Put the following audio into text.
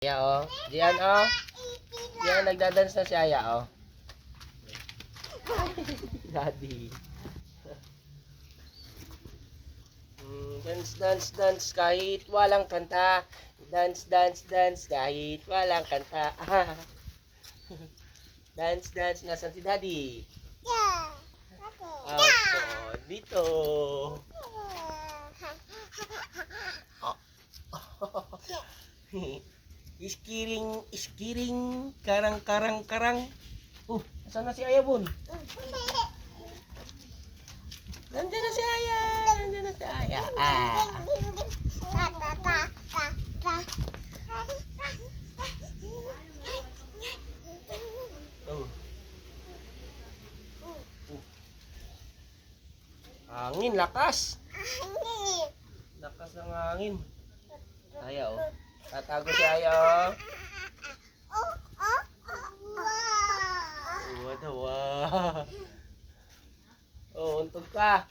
Aya, oh. Diyan, oh. Diyan, nagdadance na si Aya, oh. Daddy. Dance, dance, dance, kahit walang kanta. Dance, dance, dance, kahit walang kanta. Dance, dance, nasan si Daddy? Opo, dito. Iskiring, iskiring, karang, karang, karang. Asan na si Ayabon? Nandiyan na si Aya. Nandiyan na si Aya. Oh. Hangin, lakas. Lakas ng hangin. Aya, oh. Tatago si Aya, oh. Wow. Oh, untog ka.